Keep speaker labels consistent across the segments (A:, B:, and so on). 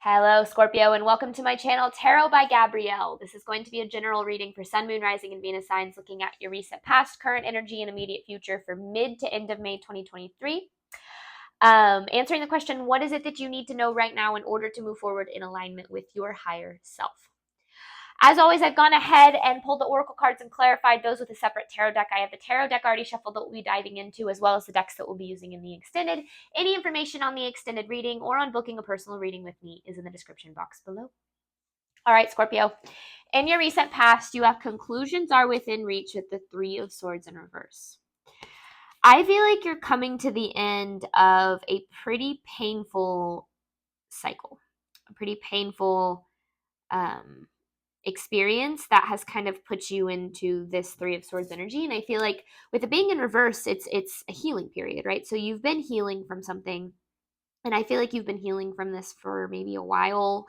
A: Hello, Scorpio, and welcome to my channel, Tarot by Gabrielle. This is going to be a general reading for Sun, Moon, Rising, and Venus signs, looking at your recent past, current energy, and immediate future for mid to end of May 2023. Answering the question, what is it that you need to know right now in order to move forward in alignment with your higher self? As always, I've gone ahead and pulled the oracle cards and clarified those with a separate tarot deck. I have the tarot deck already shuffled that we'll be diving into, as well as the decks that we'll be using in the extended. Any information on the extended reading or on booking a personal reading with me is in the description box below. All right, Scorpio. In your recent past, you have conclusions are within reach with the Three of Swords in reverse. I feel like you're coming to the end of a pretty painful cycle, a pretty painful experience that has kind of put you into this Three of Swords energy. And I feel like with it being in reverse, it's a healing period, right? So you've been healing from something, and I feel like you've been healing from this for maybe a while.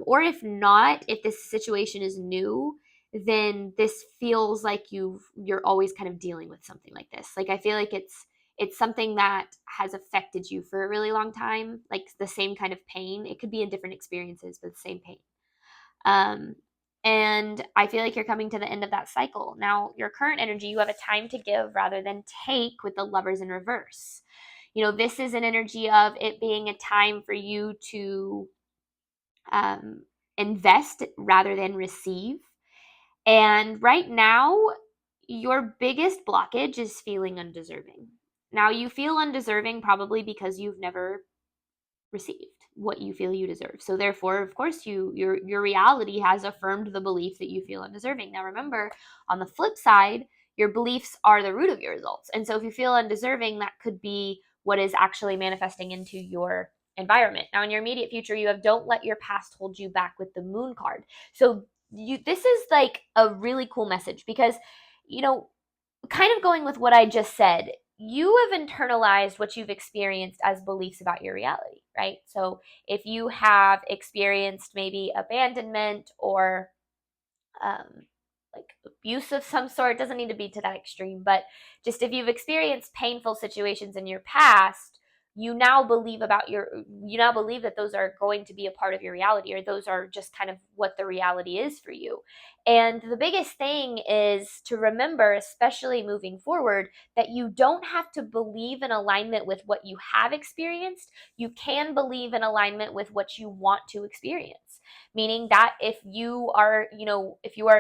A: Or if not, if this situation is new, then this feels like you're always kind of dealing with something like this. Like I feel like it's something that has affected you for a really long time, like the same kind of pain. It could be in different experiences, but the same pain. And I feel like you're coming to the end of that cycle. Now, your current energy, you have a time to give rather than take with the Lovers in reverse. You know, this is an energy of it being a time for you to invest rather than receive. And right now, your biggest blockage is feeling undeserving. Now, you feel undeserving probably because you've never received what you feel you deserve. So therefore, of course, your reality has affirmed the belief that you feel undeserving. Now remember, on the flip side, your beliefs are the root of your results. And so if you feel undeserving, that could be what is actually manifesting into your environment. Now in your immediate future, you have don't let your past hold you back with the Moon card. So this is like a really cool message because, you know, kind of going with what I just said, you have internalized what you've experienced as beliefs about your reality, right? So if you have experienced maybe abandonment or like abuse of some sort, it doesn't need to be to that extreme, but just if you've experienced painful situations in your past, you now believe that those are going to be a part of your reality, or those are just kind of what the reality is for you. And the biggest thing is to remember, especially moving forward, that you don't have to believe in alignment with what you have experienced. You can believe in alignment with what you want to experience. Meaning that if you are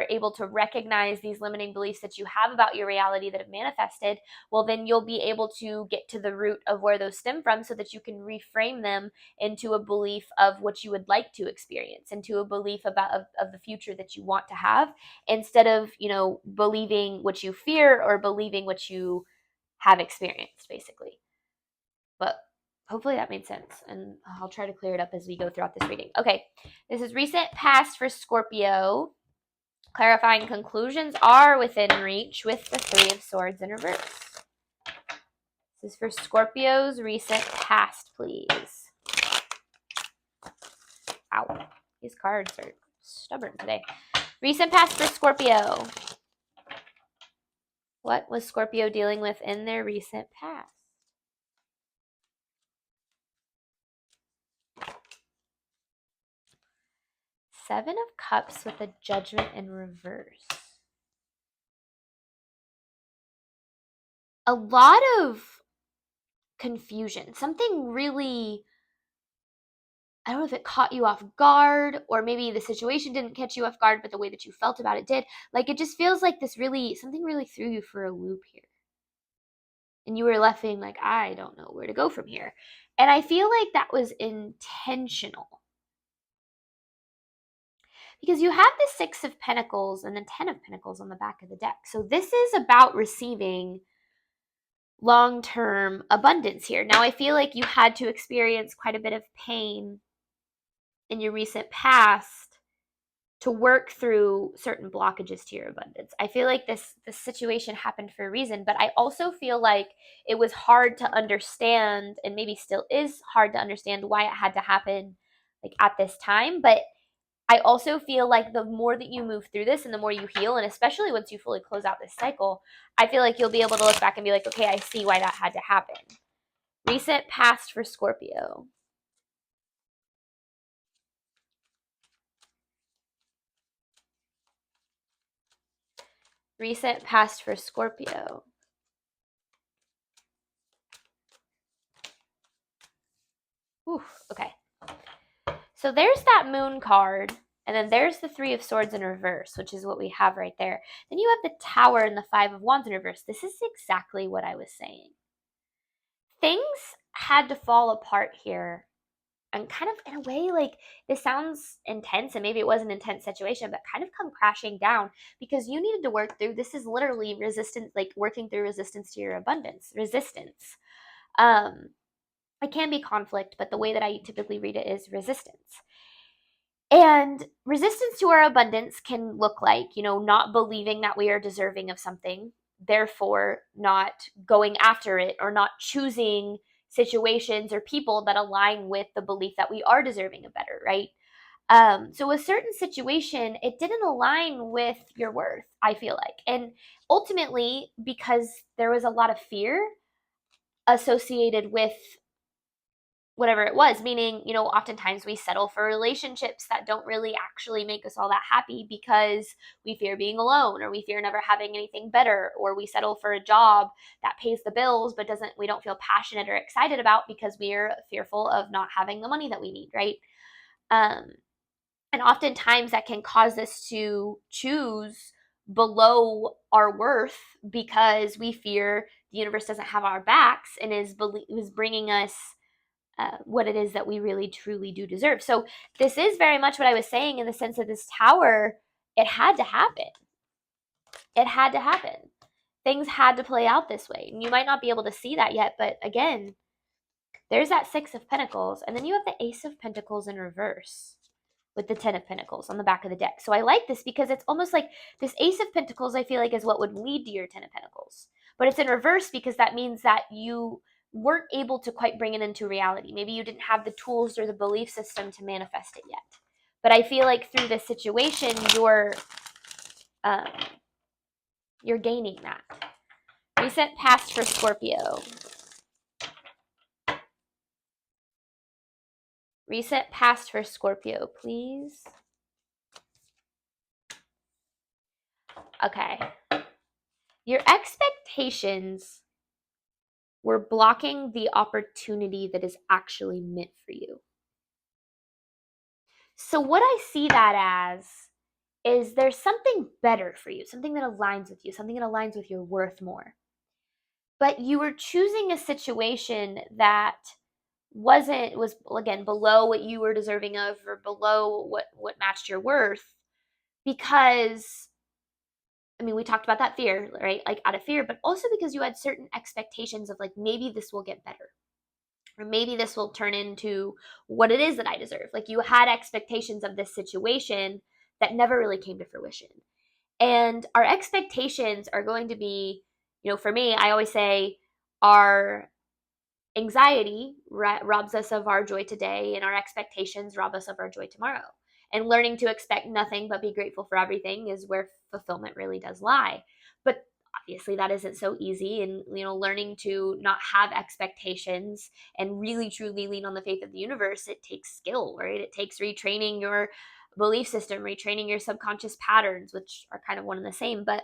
A: able to recognize these limiting beliefs that you have about your reality that have manifested, well, then you'll be able to get to the root of where those stem from so that you can reframe them into a belief of what you would like to experience, into a belief of the future that you want to have, instead of, believing what you fear or believing what you have experienced, basically. But hopefully that made sense, and I'll try to clear it up as we go throughout this reading. Okay, this is recent past for Scorpio. Clarifying conclusions are within reach with the Three of Swords in reverse. This is for Scorpio's recent past, please. Ow. These cards are stubborn today. Recent past for Scorpio. What was Scorpio dealing with in their recent past? Seven of Cups with the Judgment in reverse. A lot of confusion. Something really, I don't know if it caught you off guard, or maybe the situation didn't catch you off guard, but the way that you felt about it did. Like, it just feels like something really threw you for a loop here. And you were left feeling like, I don't know where to go from here. And I feel like that was intentional. Because you have the Six of Pentacles and the Ten of Pentacles on the back of the deck. So this is about receiving long-term abundance here. Now, I feel like you had to experience quite a bit of pain in your recent past to work through certain blockages to your abundance. I feel like this situation happened for a reason, but I also feel like it was hard to understand, and maybe still is hard to understand, why it had to happen like at this time. But I also feel like the more that you move through this and the more you heal, and especially once you fully close out this cycle, I feel like you'll be able to look back and be like, okay, I see why that had to happen. Recent past for Scorpio. Recent past for Scorpio. Ooh, okay. So there's that Moon card, and then there's the Three of Swords in reverse, which is what we have right there. Then you have the Tower and the Five of Wands in reverse. This is exactly what I was saying. Things had to fall apart here, and kind of in a way, like, this sounds intense, and maybe it was an intense situation, but kind of come crashing down because you needed to work through, this is literally resistance, like working through resistance to your abundance. Resistance. It can be conflict, but the way that I typically read it is resistance. And resistance to our abundance can look like, not believing that we are deserving of something, therefore not going after it or not choosing situations or people that align with the belief that we are deserving of better, right? So a certain situation, it didn't align with your worth, I feel like. And ultimately, because there was a lot of fear associated with whatever it was, meaning, oftentimes we settle for relationships that don't really actually make us all that happy because we fear being alone, or we fear never having anything better, or we settle for a job that pays the bills but we don't feel passionate or excited about because we're fearful of not having the money that we need, right? And oftentimes that can cause us to choose below our worth because we fear the universe doesn't have our backs and is bringing us what it is that we really truly do deserve. So this is very much what I was saying in the sense of this tower. It had to happen. It had to happen. Things had to play out this way. And you might not be able to see that yet, but again, there's that Six of Pentacles, and then you have the Ace of Pentacles in reverse with the Ten of Pentacles on the back of the deck. So I like this because it's almost like this Ace of Pentacles, I feel like, is what would lead to your Ten of Pentacles. But it's in reverse because that means that you weren't able to quite bring it into reality. Maybe you didn't have the tools or the belief system to manifest it yet. But I feel like through this situation, um, you're gaining that. Recent past for Scorpio. Recent past for Scorpio, please. Okay. Your expectations were blocking the opportunity that is actually meant for you. So what I see that as is there's something better for you, something that aligns with you, something that aligns with your worth more. But you were choosing a situation that was again below what you were deserving of, or below what matched your worth, because we talked about that fear, right? Like out of fear, but also because you had certain expectations of, like, maybe this will get better, or maybe this will turn into what it is that I deserve. Like, you had expectations of this situation that never really came to fruition. And our expectations are going to be, for me, I always say our anxiety robs us of our joy today, and our expectations rob us of our joy tomorrow. And learning to expect nothing but be grateful for everything is where fulfillment really does lie. But obviously that isn't so easy, and learning to not have expectations and really truly lean on the faith of the universe, it takes skill, right? It takes retraining your belief system, retraining your subconscious patterns, which are kind of one and the same. But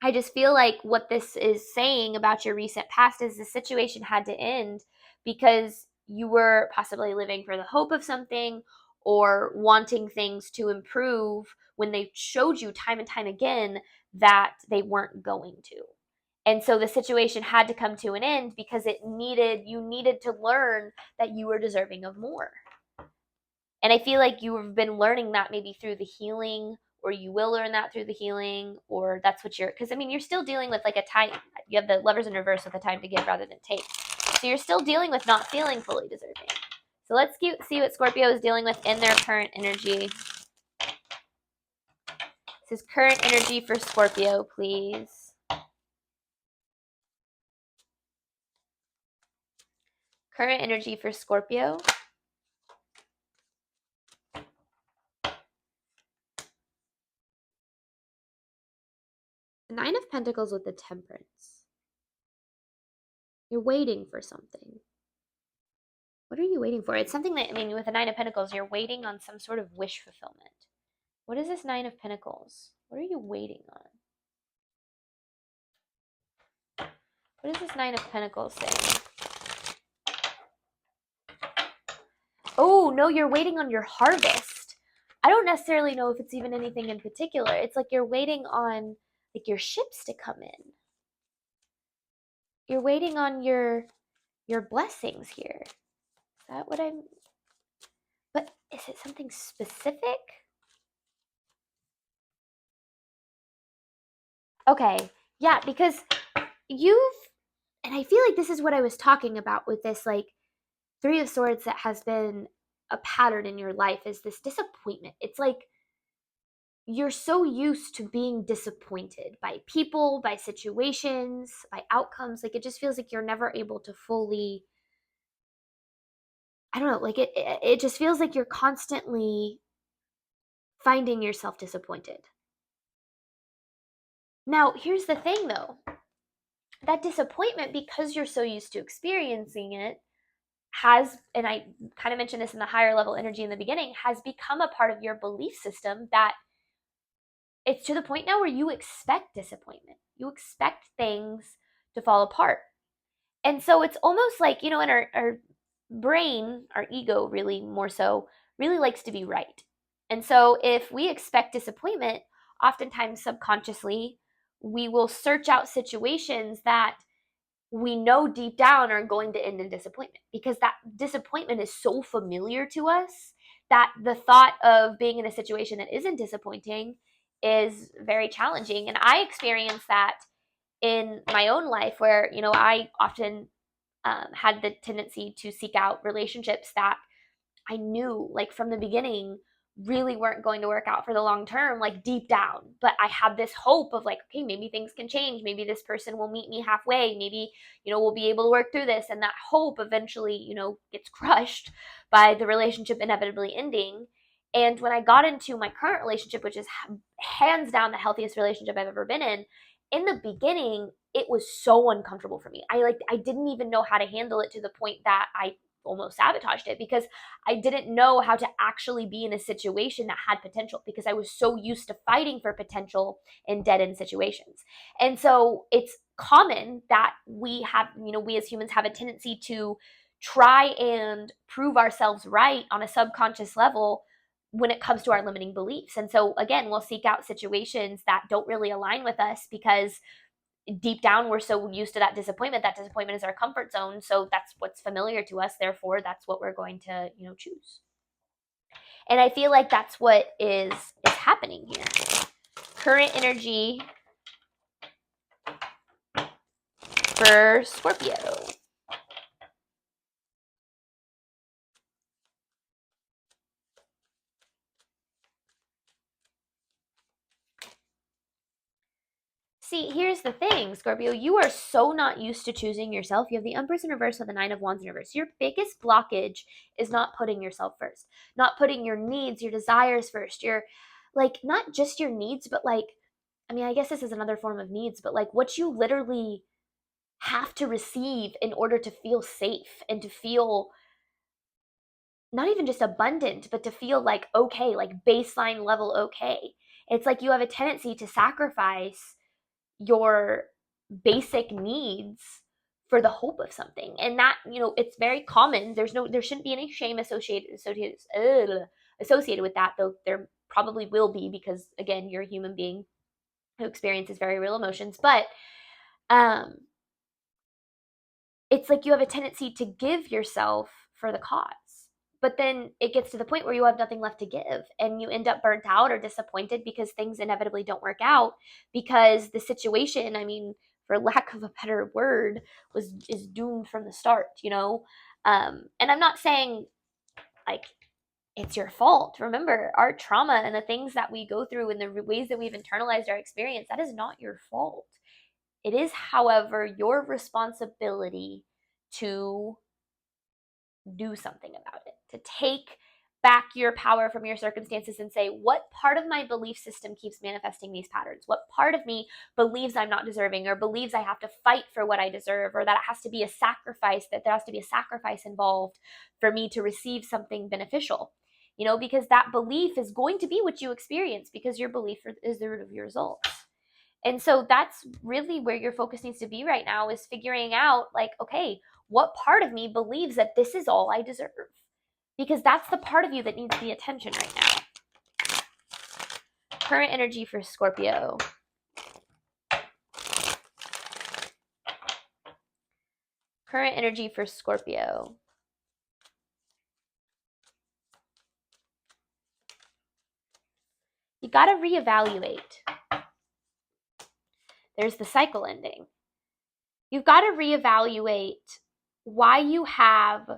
A: I just feel like what this is saying about your recent past is the situation had to end because you were possibly living for the hope of something, or wanting things to improve when they showed you time and time again that they weren't going to. And so the situation had to come to an end because you needed to learn that you were deserving of more. And I feel like you have been learning that maybe through the healing, or you will learn that through the healing, or that's what because you're still dealing with like a time. You have the Lovers in reverse with a time to give rather than take. So you're still dealing with not feeling fully deserving. So let's see what Scorpio is dealing with in their current energy. This is current energy for Scorpio, please. Current energy for Scorpio. Nine of Pentacles with the Temperance. You're waiting for something. What are you waiting for? It's something that, with the Nine of Pentacles, you're waiting on some sort of wish fulfillment. What is this Nine of Pentacles? What are you waiting on? What does this Nine of Pentacles say? Oh, no, you're waiting on your harvest. I don't necessarily know if it's even anything in particular. It's like you're waiting on like your ships to come in. You're waiting on your blessings here. Is that what I'm... But is it something specific? Okay, yeah, because you've... And I feel like this is what I was talking about with this, like, Three of Swords that has been a pattern in your life is this disappointment. It's like you're so used to being disappointed by people, by situations, by outcomes. Like, it just feels like you're never able to fully... I don't know, like it just feels like you're constantly finding yourself disappointed. Now, here's the thing though. That disappointment, because you're so used to experiencing it, has, and I kind of mentioned this in the higher level energy in the beginning, has become a part of your belief system that it's to the point now where you expect disappointment. You expect things to fall apart. And so it's almost like, in our brain, our ego really more so, really likes to be right. And so if we expect disappointment, oftentimes subconsciously, we will search out situations that we know deep down are going to end in disappointment, because that disappointment is so familiar to us that the thought of being in a situation that isn't disappointing is very challenging. And I experienced that in my own life where, I often had the tendency to seek out relationships that I knew, like, from the beginning really weren't going to work out for the long term, like, deep down. But I had this hope of, like, okay, maybe things can change. Maybe this person will meet me halfway. Maybe, we'll be able to work through this. And that hope eventually, gets crushed by the relationship inevitably ending. And when I got into my current relationship, which is hands down the healthiest relationship I've ever been in the beginning, it was so uncomfortable for me. I didn't even know how to handle it, to the point that I almost sabotaged it, because I didn't know how to actually be in a situation that had potential, because I was so used to fighting for potential in dead end situations. And so it's common that we as humans have a tendency to try and prove ourselves right on a subconscious level when it comes to our limiting beliefs. And so again, we'll seek out situations that don't really align with us, because deep down we're so used to that disappointment. That disappointment is our comfort zone, so that's what's familiar to us, therefore that's what we're going to choose. And I feel like that's what is happening here. Current energy for Scorpio. See, here's the thing, Scorpio. You are so not used to choosing yourself. You have the Empress in reverse with the Nine of Wands in reverse. Your biggest blockage is not putting yourself first, not putting your needs, your desires first. Your, like, not just your needs, but like, I mean, I guess this is another form of needs, but like what you literally have to receive in order to feel safe and to feel not even just abundant, but to feel like okay, like baseline level okay. It's like you have a tendency to sacrifice your basic needs for the hope of something. And that, it's very common. There shouldn't be any shame associated with that, though there probably will be, because again, you're a human being who experiences very real emotions. But um it's like you have a tendency to give yourself for the cause. But then it gets to the point where you have nothing left to give, and you end up burnt out or disappointed because things inevitably don't work out, because the situation, I mean, for lack of a better word, is doomed from the start, and I'm not saying like it's your fault. Remember, our trauma and the things that we go through and the ways that we've internalized our experience, that is not your fault. It is, however, your responsibility to do something about it, to take back your power from your circumstances and say, what part of my belief system keeps manifesting these patterns? What part of me believes I'm not deserving, or believes I have to fight for what I deserve, or that it has to be a sacrifice, that there has to be a sacrifice involved for me to receive something beneficial? Because that belief is going to be what you experience, because your belief is the root of your results. And so that's really where your focus needs to be right now, is figuring out like, okay, what part of me believes that this is all I deserve? Because that's the part of you that needs the attention right now. Current energy for Scorpio. Current energy for Scorpio. You got to reevaluate. There's the cycle ending. You've got to reevaluate why you have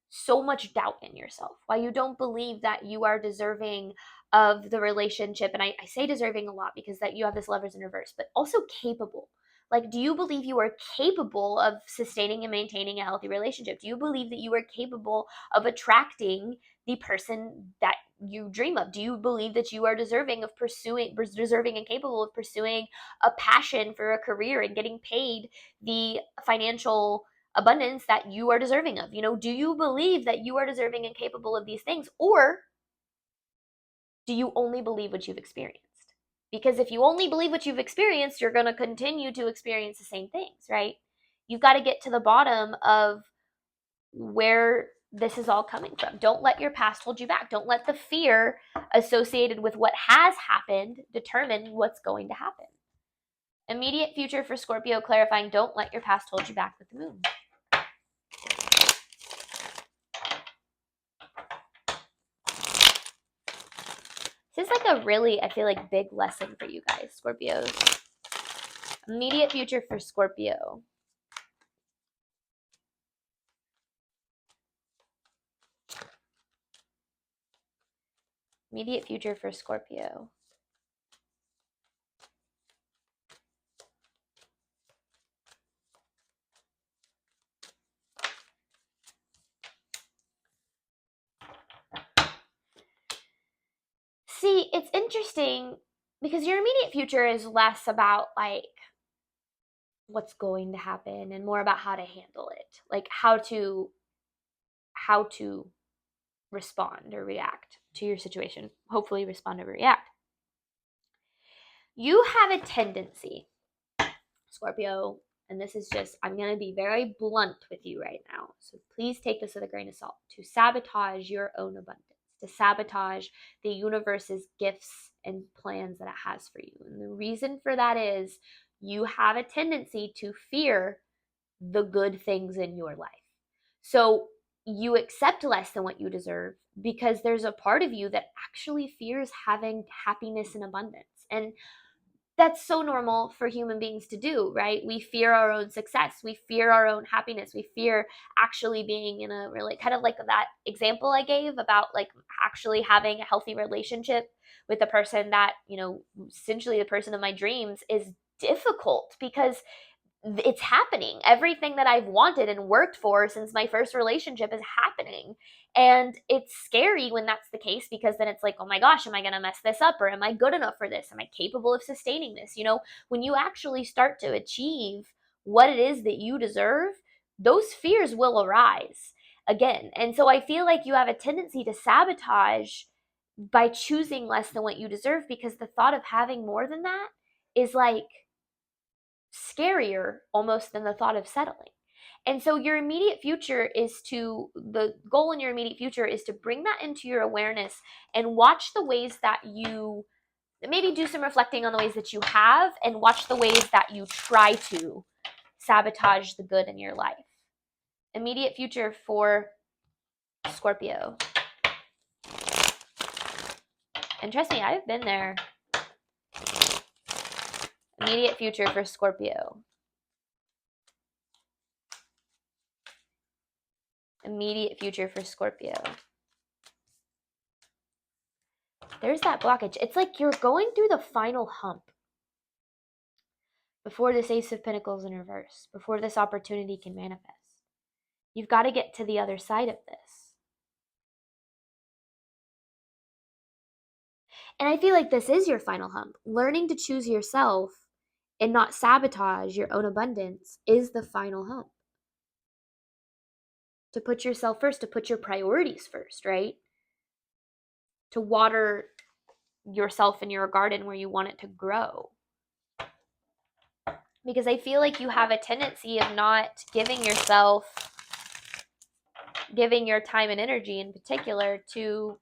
A: so much doubt in yourself, why you don't believe that you are deserving of the relationship. And I say deserving a lot because that you have this Lovers in reverse, but also capable. Like, do you believe you are capable of sustaining and maintaining a healthy relationship? Do you believe that you are capable of attracting the person that you dream of? Do you believe that you are deserving and capable of pursuing a passion for a career and getting paid the financial abundance that you are deserving of? Do you believe that you are deserving and capable of these things? Or do you only believe what you've experienced? Because if you only believe what you've experienced, you're going to continue to experience the same things, right? You've got to get to the bottom of where this is all coming from. Don't let your past hold you back. Don't let the fear associated with what has happened determine what's going to happen. Immediate future for Scorpio, clarifying, don't let your past hold you back with the moon. This is like a really, I feel like, big lesson for you guys, Scorpios. Immediate future for Scorpio. Immediate future for Scorpio. See, it's interesting because your immediate future is less about like what's going to happen and more about how to handle it, like how to respond or react to your situation. Hopefully respond or react. You have a tendency, Scorpio, and this is just, I'm going to be very blunt with you right now, so please take this with a grain of salt, to sabotage your own abundance, to sabotage the universe's gifts and plans that it has for you. And the reason for that is you have a tendency to fear the good things in your life. So you accept less than what you deserve because there's a part of you that actually fears having happiness and abundance. And that's so normal for human beings to do, right? We fear our own success. We fear our own happiness. We fear actually being in a really, kind of like that example I gave about like actually having a healthy relationship with the person that, essentially the person of my dreams, is difficult because it's happening. Everything that I've wanted and worked for since my first relationship is happening. And it's scary when that's the case, because then it's like, oh my gosh, am I going to mess this up? Or am I good enough for this? Am I capable of sustaining this? When you actually start to achieve what it is that you deserve, those fears will arise again. And so I feel like you have a tendency to sabotage by choosing less than what you deserve, because the thought of having more than that is like scarier almost than the thought of settling. And so your immediate future the goal in your immediate future is to bring that into your awareness and watch the ways that you, maybe do some reflecting on the ways that you have, and watch the ways that you try to sabotage the good in your life. Immediate future for Scorpio. And trust me, I've been there. Immediate future for Scorpio. Immediate future for Scorpio. There's that blockage. It's like you're going through the final hump before this Ace of Pentacles in reverse, before this opportunity can manifest. You've got to get to the other side of this. And I feel like this is your final hump. Learning to choose yourself and not sabotage your own abundance is the final hump. To put yourself first, to put your priorities first, right? To water yourself in your garden where you want it to grow. because I feel like you have a tendency of not giving your time and energy in particular to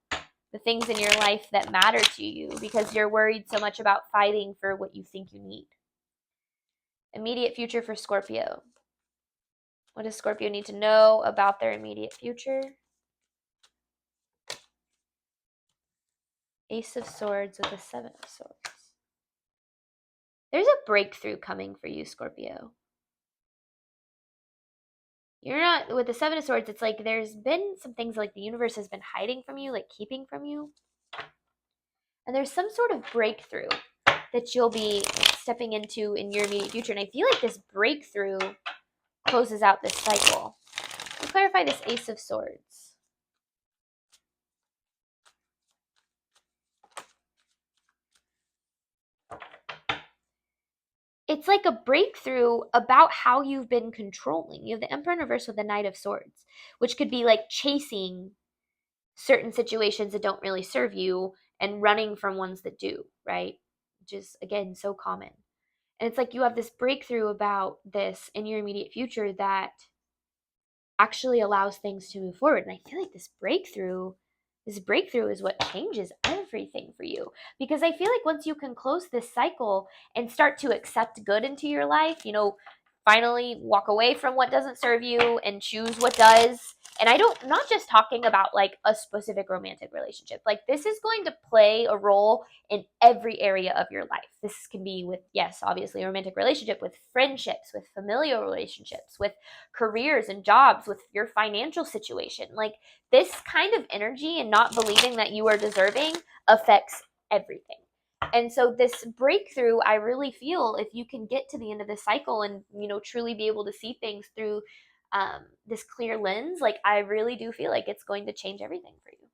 A: the things in your life that matter to you, because you're worried so much about fighting for what you think you need. Immediate future for Scorpio. What does Scorpio need to know about their immediate future? Ace of Swords with the Seven of Swords. There's a breakthrough coming for you, Scorpio. You're not, with the Seven of Swords, it's like there's been some things like the universe has been hiding from you, like keeping from you. And there's some sort of breakthrough that you'll be stepping into in your immediate future. And I feel like this breakthrough closes out this cycle. Let's clarify this Ace of Swords. It's like a breakthrough about how you've been controlling. You have the Emperor in reverse with the Knight of Swords, which could be like chasing certain situations that don't really serve you and running from ones that do, right? Which is, again, so common. And it's like you have this breakthrough about this in your immediate future that actually allows things to move forward. And I feel like this breakthrough is what changes everything for you. Because I feel like once you can close this cycle and start to accept good into your life, finally walk away from what doesn't serve you and choose what does. And I'm not just talking about like a specific romantic relationship. Like this is going to play a role in every area of your life. This can be with, yes, obviously a romantic relationship, with friendships, with familial relationships, with careers and jobs, with your financial situation. Like this kind of energy and not believing that you are deserving affects everything. And so this breakthrough, I really feel, if you can get to the end of this cycle and, truly be able to see things through this clear lens, like I really do feel like it's going to change everything for you.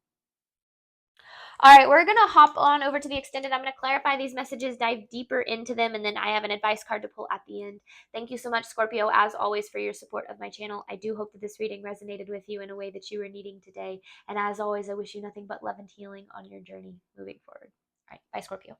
A: All right, we're going to hop on over to the extended. I'm going to clarify these messages, dive deeper into them, and then I have an advice card to pull at the end. Thank you so much, Scorpio, as always, for your support of my channel. I do hope that this reading resonated with you in a way that you were needing today. And as always, I wish you nothing but love and healing on your journey moving forward. All right, bye, Scorpio.